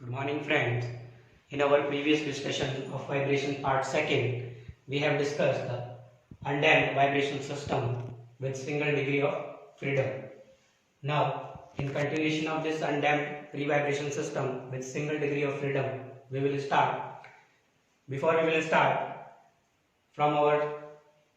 Good morning friends. In our previous discussion of vibration part second, we have discussed the undamped vibration system with single degree of freedom. Now, in continuation of this undamped free vibration system with single degree of freedom, we will start. Before we will start, from our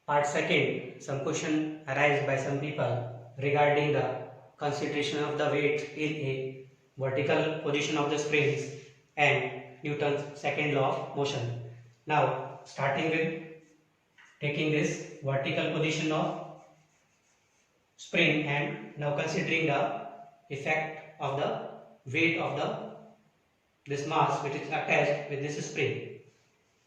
part second, some question arise by some people regarding the consideration of the weight in a vertical position of the springs and Newton's second law of motion. Now, starting with taking this vertical position of spring and now considering the effect of the weight of this mass which is attached with this spring.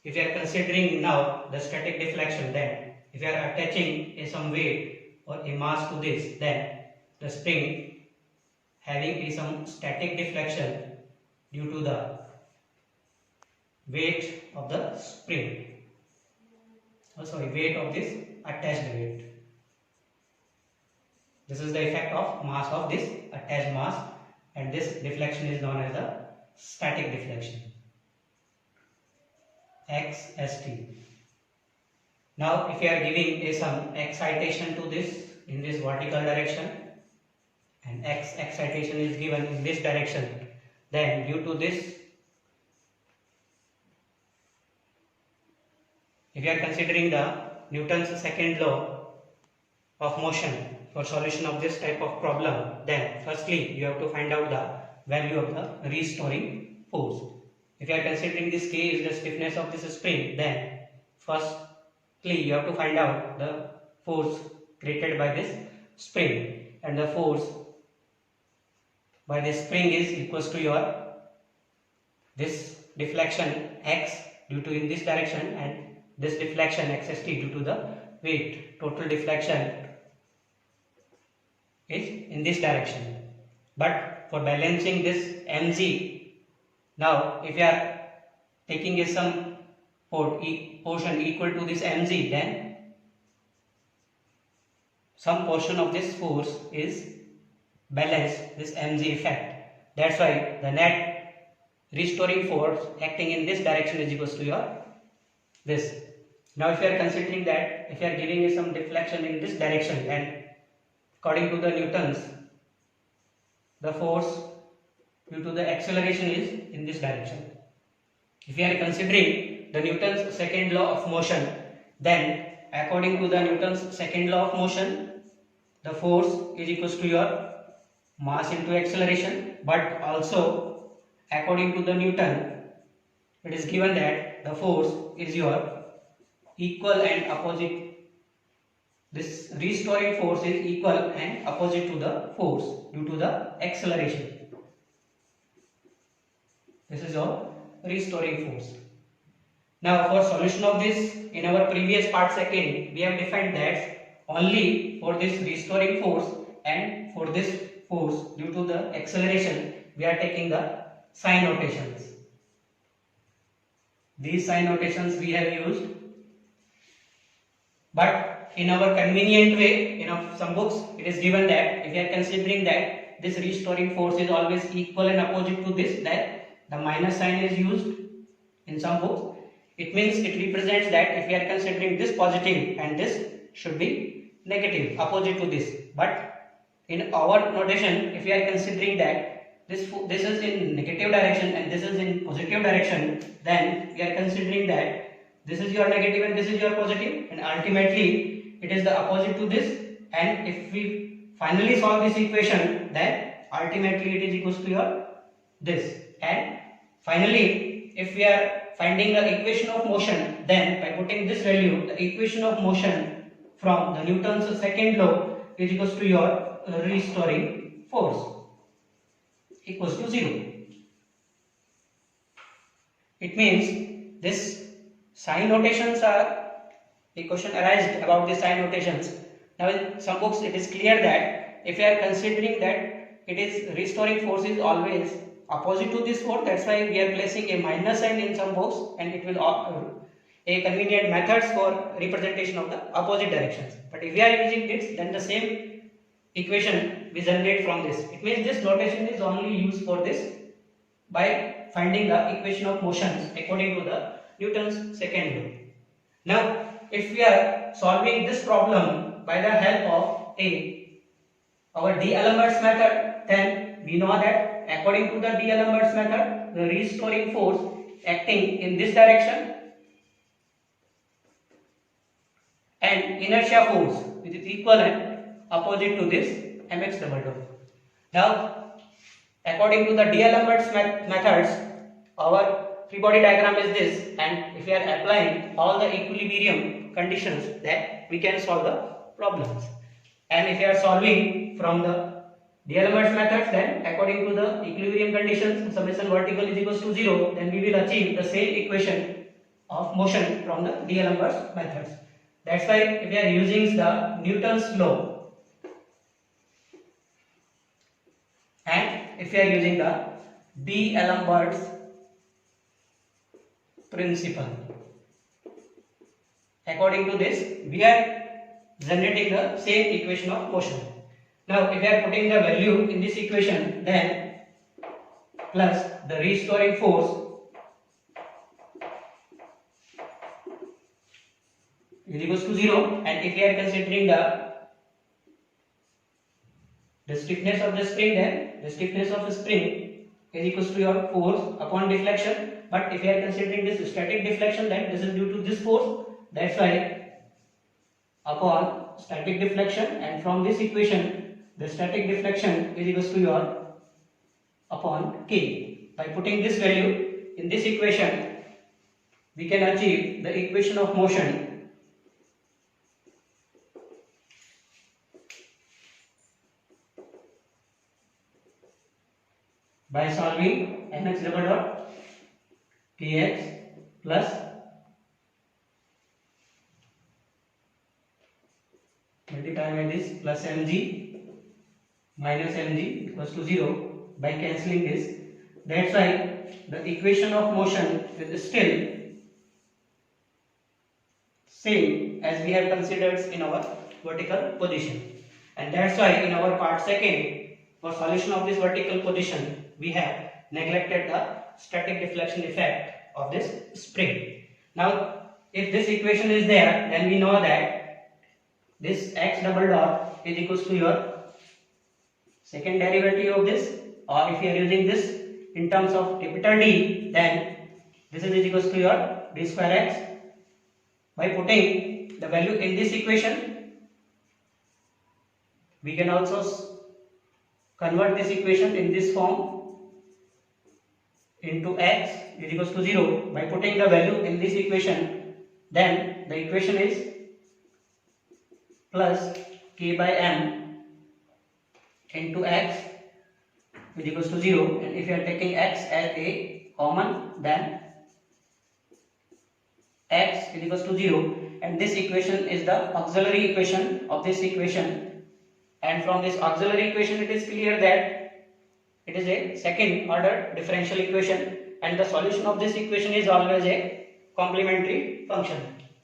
If you are considering now the static deflection, then if you are attaching some weight or a mass to this, then the spring having some static deflection due to the weight of the spring, weight of this attached weight. This is the effect of mass of this attached mass, and this deflection is known as the static deflection, XST. Now if you are giving some excitation to this in this vertical direction and X excitation is given in this direction, then due to this, if you are considering the Newton's second law of motion for solution of this type of problem, then firstly you have to find out the value of the restoring force. If you are considering this K is the stiffness of this spring, then firstly you have to find out the force created by this spring, and the force by this spring is equals to your this deflection X due to in this direction and this deflection XST due to the weight. Total deflection is in this direction. But for balancing this mg, now if you are taking some portion equal to this mg, then some portion of this force is balance this mg effect. That's why the net restoring force acting in this direction is equals to your this. Now if you are considering that if you are giving some deflection in this direction, and according to the Newton's, the force due to the acceleration is in this direction. If you are considering the Newton's second law of motion, then according to the Newton's second law of motion, the force is equals to your mass into acceleration, but also according to the Newton, it is given that the force is your equal and opposite. This restoring force is equal and opposite to the force due to the acceleration. This is your restoring force. Now for solution of this, in our previous part second, we have defined that only for this restoring force and for this force due to the acceleration, we are taking the sign notations. These sign notations we have used, but in our convenient way, in some books it is given that if you are considering that this restoring force is always equal and opposite to this, that the minus sign is used in some books. It means it represents that if you are considering this positive and this should be negative, opposite to this. But in our notation, if you are considering that this is in negative direction and this is in positive direction, then we are considering that this is your negative and this is your positive, and ultimately it is the opposite to this. And if we finally solve this equation, then ultimately it is equals to your this. And finally, if we are finding the equation of motion, then by putting this value, the equation of motion from the Newton's second law is equals to your restoring force equals to 0. It means this sign notations are, the question arises about the sign notations. Now in some books it is clear that if you are considering that it is restoring force is always opposite to this force, that's why we are placing a minus sign in some books, and it will a convenient methods for representation of the opposite directions. But if we are using this, then the same equation we generate from this. It means this notation is only used for this by finding the equation of motions according to the Newton's second law. Now, if we are solving this problem by the help of our D'Alembert's method, then we know that according to the D'Alembert's method, the restoring force acting in this direction and inertia force which is equivalent opposite to this mx double dot. Now, according to the D'Alembert's methods, our free body diagram is this, and if we are applying all the equilibrium conditions, then we can solve the problems. And if we are solving from the D'Alembert's methods, then according to the equilibrium conditions, summation vertical is equals to 0, then we will achieve the same equation of motion from the D'Alembert's methods. That's why if we are using the Newton's law and if we are using the D'Alembert's principle, according to this we are generating the same equation of motion. Now, if we are putting the value in this equation, then plus the restoring force is equals to 0, and if we are considering the stiffness of the spring, then the stiffness of the spring is equals to your force upon deflection. But if we are considering this static deflection, then this is due to this force. That's why upon static deflection, and from this equation the static deflection is equals to your upon k. By putting this value in this equation, we can achieve the equation of motion by solving mx double dot kx plus multiply by this plus mg minus mg equals to 0 by cancelling this. That's why the equation of motion is still same as we have considered in our vertical position, and that's why in our part second, for solution of this vertical position, we have neglected the static deflection effect of this spring. Now, if this equation is there, then we know that this x double dot is equals to your second derivative of this, or if you are using this in terms of capital D, then this is equals to your d square x. By putting the value in this equation, we can also convert this equation in this form into x is equals to 0. By putting the value in this equation, then the equation is plus k by m into x is equals to 0, and if you are taking x as a common, then x is equals to 0, and this equation is the auxiliary equation of this equation, and from this auxiliary equation it is clear that it is a second order differential equation, and the solution of this equation is always a complementary function.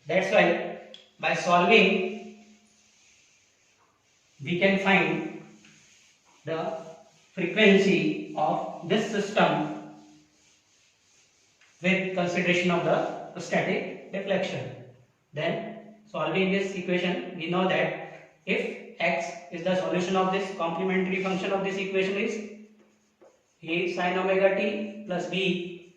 That's why by solving we can find the frequency of this system with consideration of the static deflection. Then solving this equation, we know that if x is the solution of this complementary function of this equation is a sin omega t plus b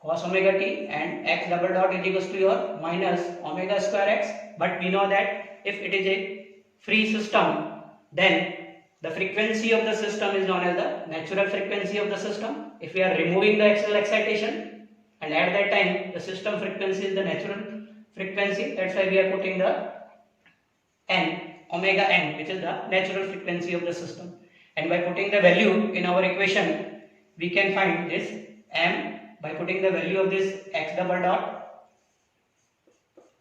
cos omega t, and x double dot is equals to your minus omega square x. But we know that if it is a free system, then the frequency of the system is known as the natural frequency of the system. If we are removing the axial excitation, and at that time the system frequency is the natural frequency, that's why we are putting the n, omega n, which is the natural frequency of the system. And by putting the value in our equation, we can find this m by putting the value of this x double dot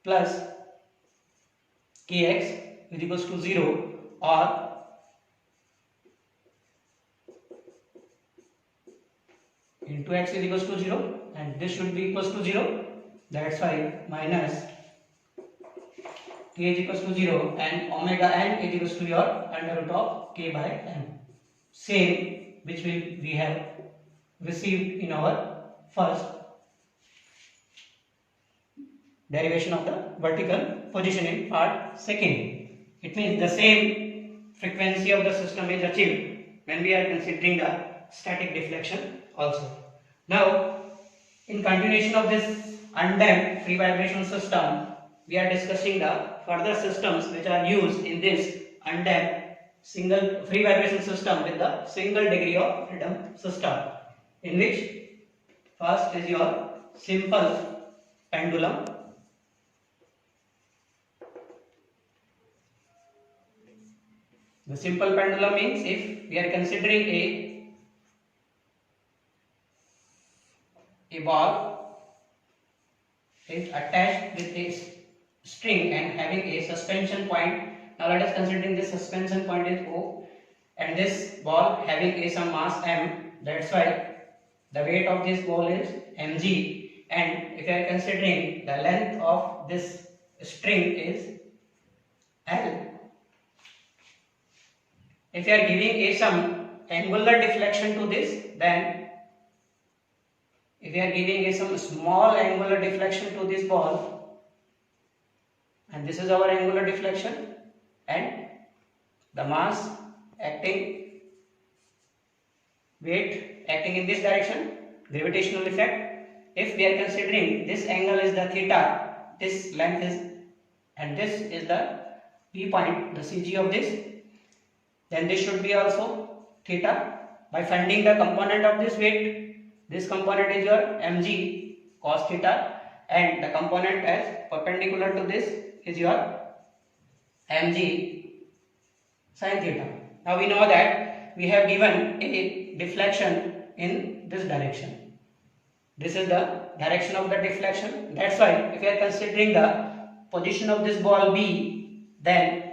plus kx is equals to 0, or into x is equals to 0, and this should be equals to 0. That's why minus k is equals to 0 and omega n is equals to your under root of k by m. Same which we have received in our first derivation of the vertical position in part second. It means the same frequency of the system is achieved when we are considering the static deflection also. Now, in continuation of this undamped free vibration system, we are discussing the further systems which are used in this undamped single free vibration system with the single degree of freedom system, in which first is your simple pendulum. The simple pendulum means if we are considering a ball is attached with a string and having a suspension point. Now let us considering this suspension point is O, and this ball having some mass m. That's why the weight of this ball is mg, and if you are considering the length of this string is L. If you are giving some angular deflection to this, then if you are giving some small angular deflection to this ball, and this is our angular deflection, and the mass acting, weight acting in this direction, gravitational effect. If we are considering this angle is the theta, this length is, and this is the P point, the CG of this, then this should be also theta. By finding the component of this weight, this component is your mg cos theta, and the component as perpendicular to this is your mg sin theta. Now we know that we have given a deflection in this direction. This is the direction of the deflection. That's why if we are considering the position of this ball B, then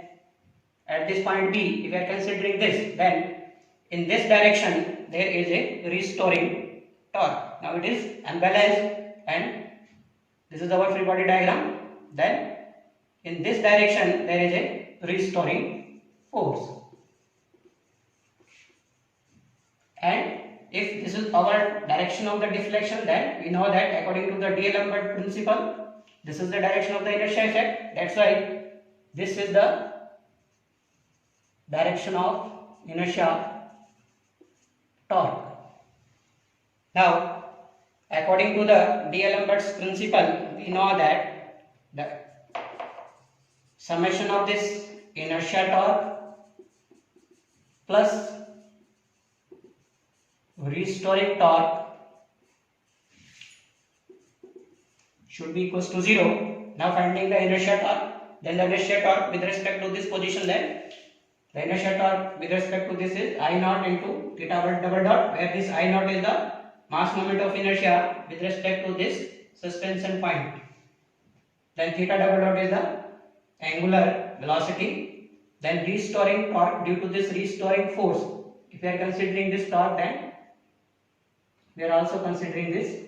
at this point B, if we are considering this, then in this direction there is a restoring torque. Now it is unbalanced, and this is our free body diagram. Then in this direction there is a restoring force, and if this is our direction of the deflection, then we know that according to the D'Alembert principle, this is the direction of the inertia effect. That's why this is the direction of inertia torque. Now, according to the D'Alembert's principle, we know that the summation of this inertia torque plus restoring torque should be equals to 0. Now finding the inertia torque, then the inertia torque with respect to this position, then the inertia torque with respect to this is I naught into theta double dot, where this I naught is the mass moment of inertia with respect to this suspension point. Then theta double dot is the angular velocity. Then restoring torque due to this restoring force. If we are considering this torque, then we are also considering this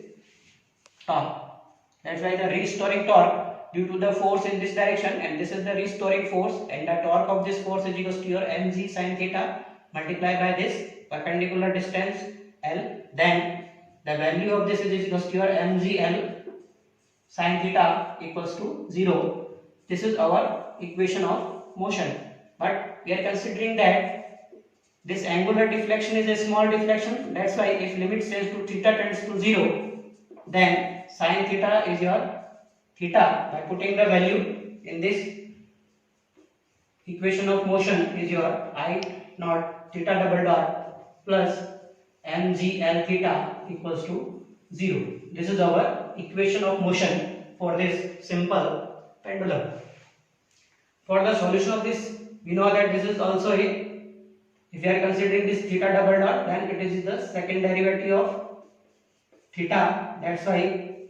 torque. That's why the restoring torque due to the force in this direction, and this is the restoring force, and the torque of this force is equals to your mg sin theta multiplied by this perpendicular distance L. Then the value of this is equals to your mg L sin theta equals to 0. This is our equation of motion. But we are considering that this angular deflection is a small deflection. That's why if limit says to theta tends to 0, then sin theta is your theta. By putting the value in this equation of motion is your I naught theta double dot plus mg L theta equals to 0. This is our equation of motion for this simple pendulum. For the solution of this, we know that this is also a, if you are considering this theta double dot, then it is the second derivative of theta. That's why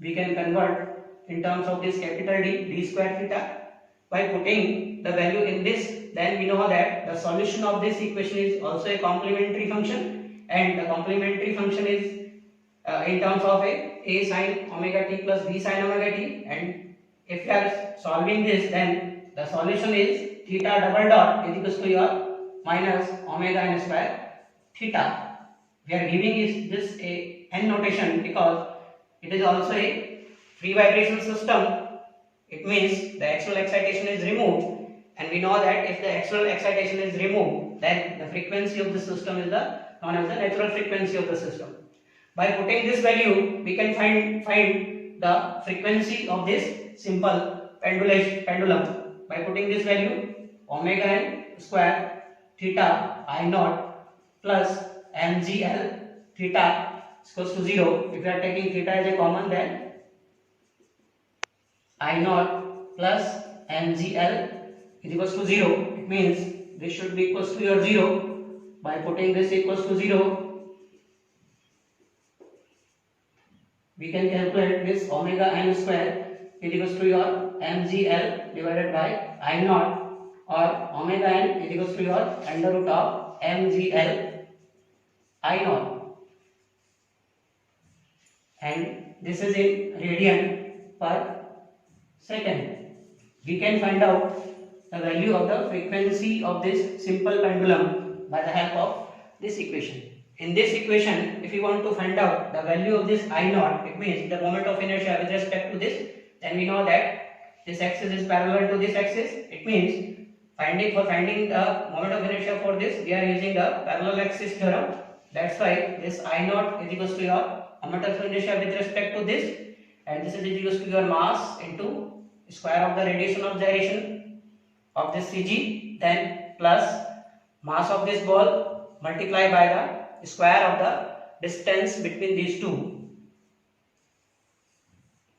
we can convert in terms of this capital D square theta. By putting the value in this, then we know that the solution of this equation is also a complementary function, and the complementary function is in terms of a sin omega t plus b sin omega t. And if you are solving this, then the solution is theta double dot is equals to your minus omega n square theta. we are giving is this a n notation because it is also a free vibration system. It means the external excitation is removed, and we know that if the external excitation is removed, then the frequency of the system is known as the natural frequency of the system. By putting this value, we can find the frequency of this simple pendulum. By putting this value, omega n square theta I naught plus mgl theta is equals to 0. If we are taking theta as a common, then I naught plus mgl is equals to 0. It means this should be equals to your 0. By putting this equals to 0, we can calculate this omega n square is equals to your mgl divided by I naught, or omega n is equals to your under root of mgl I naught, and this is in radian per second. We can find out the value of the frequency of this simple pendulum by the help of this equation. In this equation, if you want to find out the value of this I naught, it means the moment of inertia with respect to this, then we know that this axis is parallel to this axis. It means for finding the moment of inertia for this, we are using the parallel axis theorem. That's why this I naught is equals to your moment of inertia with respect to this, and this is equals to your mass into square of the radiation of gyration of this CG, then plus mass of this ball multiplied by the square of the distance between these two.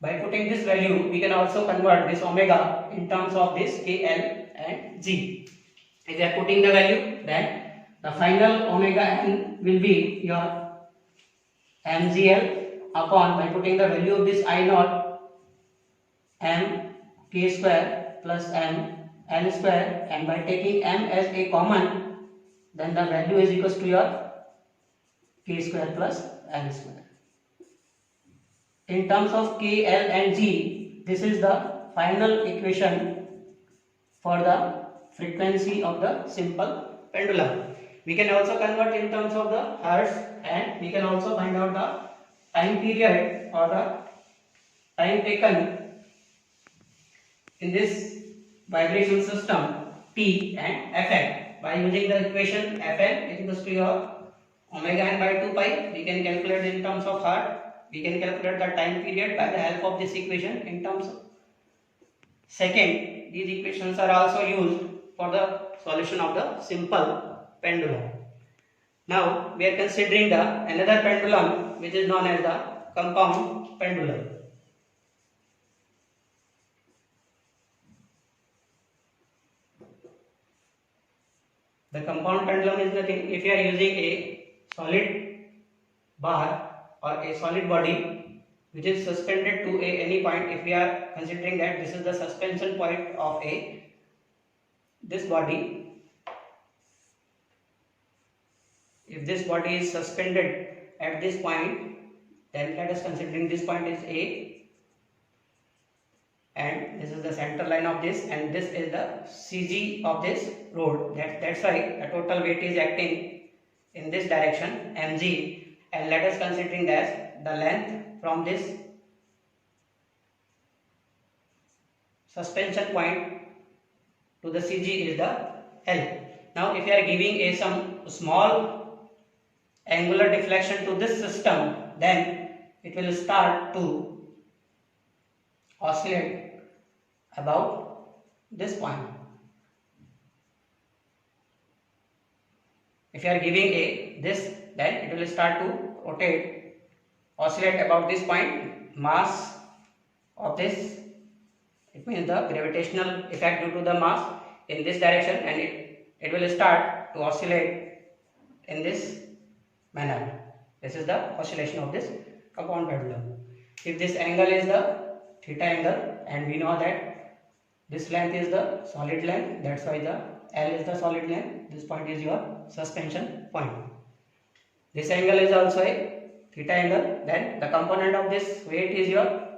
By putting this value, we can also convert this omega in terms of this KL and G. If we are putting the value, then the final omega n will be your mgl upon, by putting the value of this I naught, m k square plus m l square, and by taking m as a common, then the value is equals to your k square plus l square. In terms of k, l and g, this is the final equation for the frequency of the simple pendulum. We can also convert in terms of the hertz, and we can also find out the time period or the time taken in this vibration system T and Fn. By using the equation Fn is equals to your omega n by 2 pi, we can calculate in terms of hertz. We can calculate the time period by the help of this equation in terms of second. These equations are also used for the solution of the simple pendulum. Now we are considering another pendulum which is known as the compound pendulum. The compound pendulum is nothing. If you are using a solid bar or a solid body which is suspended to any point, if we are considering that this is the suspension point of this body, if this body is suspended at this point, then let us considering this point is A, and this is the center line of this, and this is the CG of this rod. That's why the total weight is acting in this direction, mg, and let us considering that the length from this suspension point to the CG is the L. Now if you are giving some small angular deflection to this system, then it will start to oscillate about this point. If you are giving this, then it will start to rotate, oscillate about this point. Mass of this, it means the gravitational effect due to the mass in this direction, and it will start to oscillate in this manner. This is the oscillation of this compound pendulum. If this angle is the theta angle, and we know that this length is the solid length, that's why the L is the solid length, this point is your suspension point. This angle is also a theta angle, then the component of this weight is your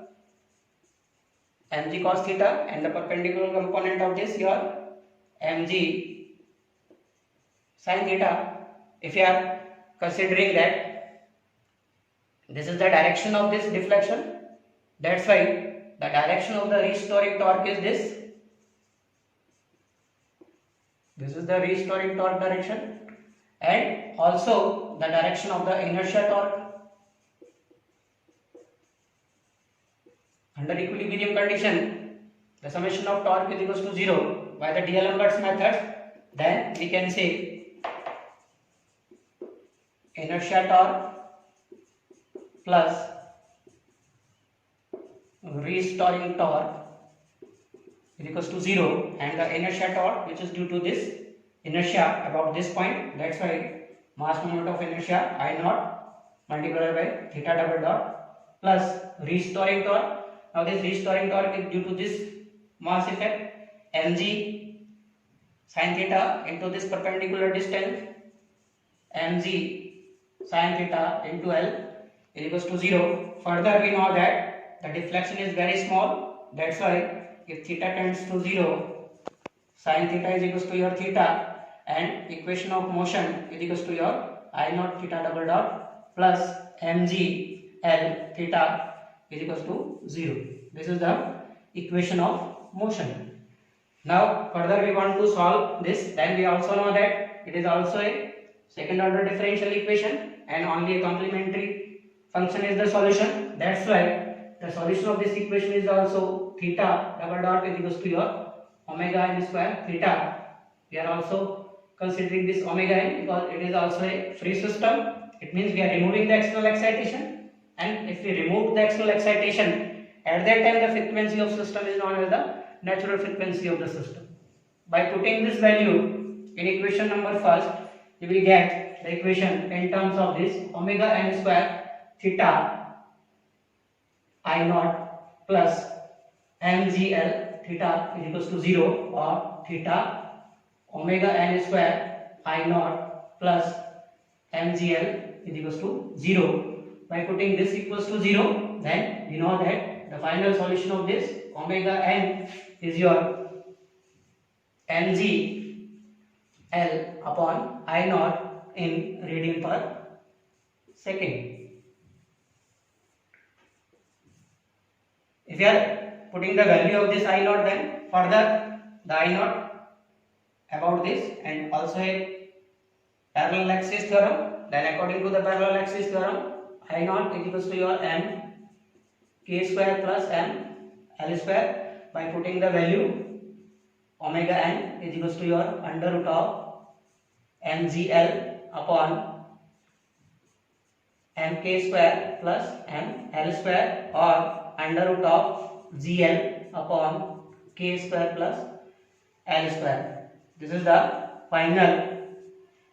mg cos theta, and the perpendicular component of this your mg sin theta. If you are considering that this is the direction of this deflection, that's why the direction of the restoring torque is this. This is the restoring torque direction, and also the direction of the inertia torque. Under equilibrium condition, the summation of torque is equals to 0 by the D'Alembert's method. Then we can say inertia torque plus restoring torque is equals to 0, and the inertia torque, which is due to this inertia about this point, that's why mass moment of inertia I naught multiplied by theta double dot plus restoring torque. Now this restoring torque is due to this mass effect mg sin theta into this perpendicular distance mg sin theta into L is equals to 0. Further we know that the deflection is very small, that's why if theta tends to 0, sin theta is equals to your theta, and equation of motion is equals to your I naught theta double dot plus mg L theta is equals to 0. This is the equation of motion. Now further we want to solve this, then we also know that it is also a second order differential equation and only a complementary function is the solution. That's why the solution of this equation is also theta double dot is equals to your omega n square theta. We are also considering this omega n because it is also a free system. It means we are removing the external excitation, and if we remove the external excitation, at that time the frequency of system is known as the natural frequency of the system. By putting this value in equation number first, you will get the equation in terms of this omega n square theta I naught plus mgl theta is equals to 0, or theta omega n square I naught plus mgl is equals to 0. By putting this equals to 0, then we know that the final solution of this omega n is your mg L upon I naught in radian per second. If you are putting the value of this I naught, then further the I naught about this, and also a parallel axis theorem, then according to the parallel axis theorem, I naught is equals to your m k square plus m L square. By putting the value omega n is equals to your under root of mgl upon mk square plus ml square, or under root of gl upon k square plus L square. This is the final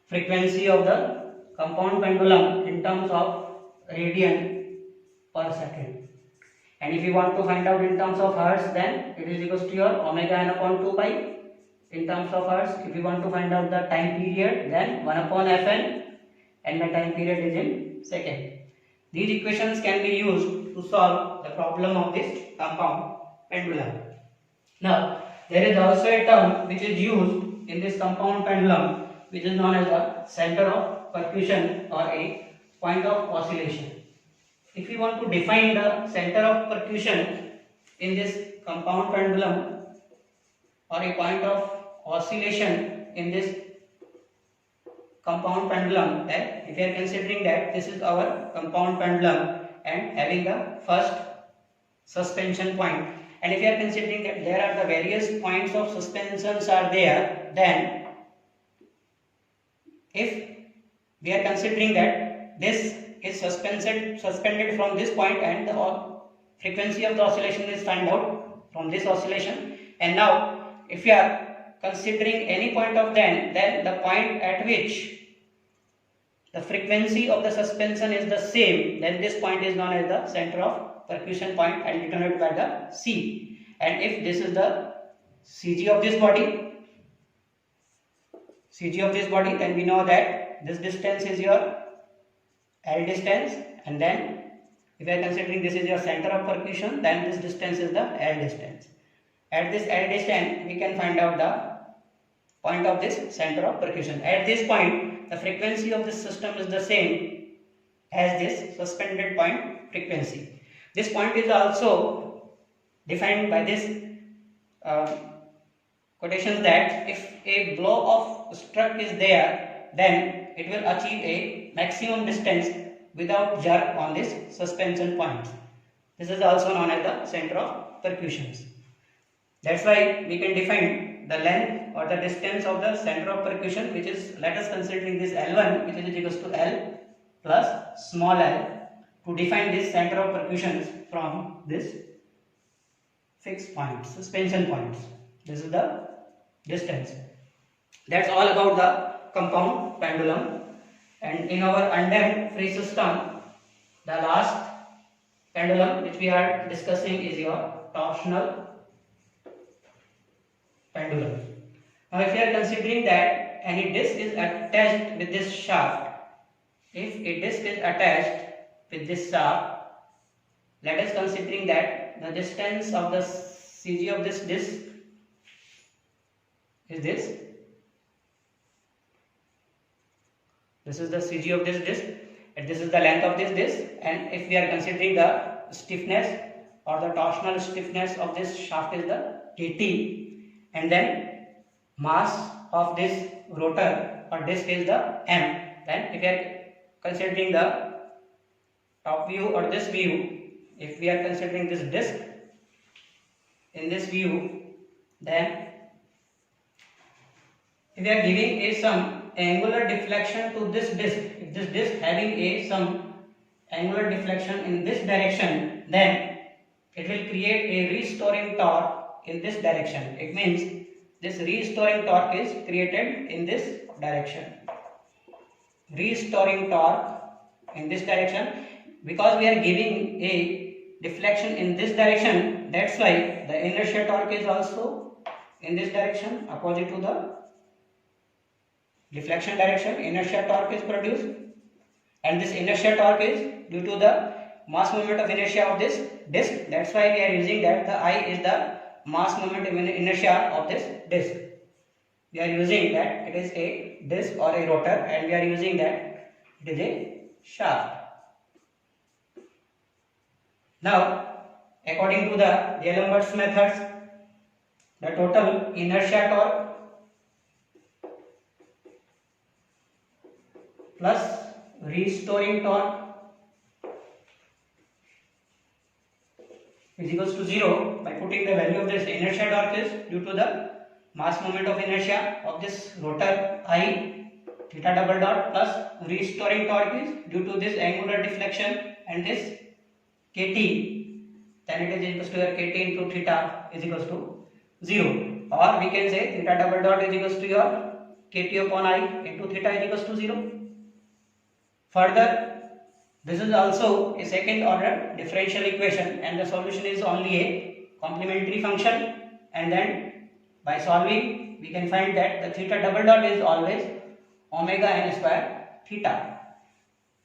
frequency of the compound pendulum in terms of radian per second. And if you want to find out in terms of hertz, then it is equals to your omega n upon 2 pi in terms of hertz. If you want to find out the time period, then 1 upon fn, and the time period is in second. These equations can be used to solve the problem of this compound pendulum. Now there is also a term which is used in this compound pendulum, which is known as a center of percussion or a point of oscillation. If we want to define the center of percussion in this compound pendulum or a point of oscillation in this compound pendulum, then if we are considering that this is our compound pendulum and having the first suspension point, and if we are considering that there are the various points of suspensions are there, then if we are considering that this is suspended from this point, and the frequency of the oscillation is found out from this oscillation, and now if we are considering any point of then the point at which the frequency of the suspension is the same, then this point is known as the center of percussion point and denoted by the C. And if this is the CG of this body, then we know that this distance is your L distance, and then if we are considering this is your center of percussion, then this distance is the L distance. At this L distance we can find out the point of this center of percussion. At this point the frequency of this system is the same as this suspended point frequency. This point is also defined by this quotations that if a blow of struck is there, then it will achieve a maximum distance without jerk on this suspension point. This is also known as the center of percussions. That's why we can define the length or the distance of the center of percussion, which is, let us considering this L1, which is equals to L plus small l, to define this center of percussions from this fixed point, suspension points. This is the distance. That's all about the compound pendulum. And in our undamped free system, the last pendulum which we are discussing is your torsional pendulum. Now if you are considering that any disc is attached with this shaft, if a disc is attached with this shaft, let us considering that the distance of the CG of this disc is this. This is the CG of this disc and this is the length of this disc, and if we are considering the stiffness or the torsional stiffness of this shaft is the KT, and then mass of this rotor or disc is the M. Then if we are considering the top view or this view, if we are considering this disc in this view, then if we are giving a some angular deflection to this disc, if this disc having a some angular deflection in this direction, then it will create a restoring torque in this direction. It means this restoring torque is created in this direction. Restoring torque in this direction, because we are giving a deflection in this direction, that's why the inertia torque is also in this direction opposite to the deflection direction. Inertia torque is produced, and this inertia torque is due to the mass moment of inertia of this disc. That's why we are using that the I is the mass moment of inertia of this disc. We are using that it is a disc or a rotor, and we are using that it is a shaft. Now, according to the D'Alembert's methods, the total inertia torque plus restoring torque is equals to 0. By putting the value of this inertia torque is due to the mass moment of inertia of this rotor I theta double dot, plus restoring torque is due to this angular deflection and this KT, then it is equals to your KT into theta is equals to 0, or we can say theta double dot is equals to your KT upon I into theta is equals to 0. Further, this is also a second order differential equation, and the solution is only a complementary function, and then by solving we can find that the theta double dot is always omega n square theta.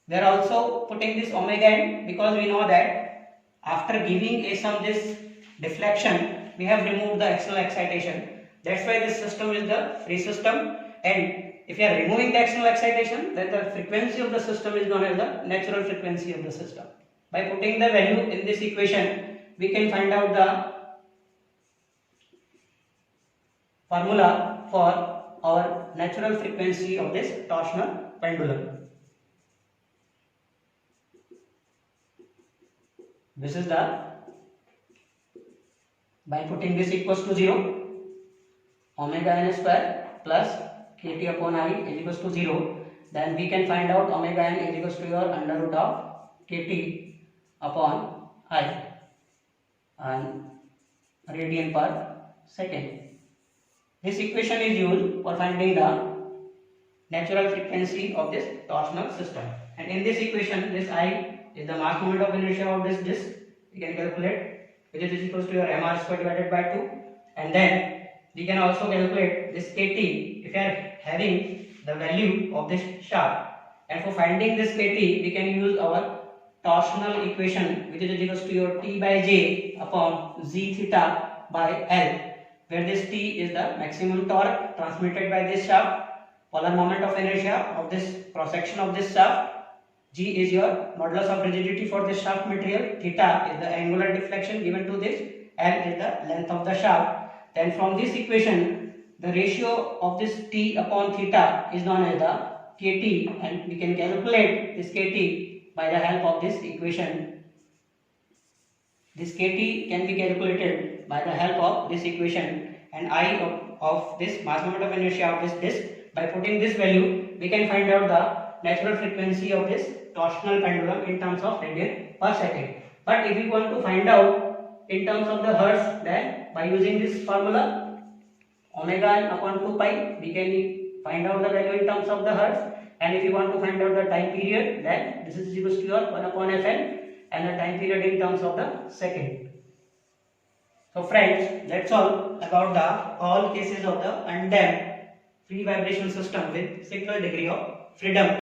We are also putting this omega n because we know that after giving a some this deflection, we have removed the external excitation. That's why this system is the free system, and if you are removing the external excitation, then the frequency of the system is known as the natural frequency of the system. By putting the value in this equation, we can find out the formula for our natural frequency of this torsional pendulum. This is the, by putting this equals to 0, omega n square plus KT upon I is equals to 0, then we can find out omega n is equals to your under root of KT upon I and radian per second. This equation is used for finding the natural frequency of this torsional system, and in this equation this I is the mass moment of inertia of this disc. We can calculate, which is equals to your mr square divided by 2, and then we can also calculate this KT if you are having the value of this shaft, and for finding this KT we can use our torsional equation, which is equals to your T by J upon Z theta by L, where this T is the maximum torque transmitted by this shaft polar moment of inertia of this cross section of this shaft. G is your modulus of rigidity for this shaft material. Theta is the angular deflection given to this. L is the length of the shaft. Then from this equation, the ratio of this T upon theta is known as the KT, and we can calculate this KT by the help of this equation. This KT can be calculated by the help of this equation, and I of this mass moment of inertia of this disc. By putting this value, we can find out the natural frequency of this torsional pendulum in terms of radian per second. But if we want to find out in terms of the hertz, then by using this formula omega n upon 2 pi, we can find out the value in terms of the hertz. And if you want to find out the time period, then this is equal to your 1 upon Fn, and the time period in terms of the second. So friends, that's all about the all cases of the undamped free vibration system with single degree of freedom.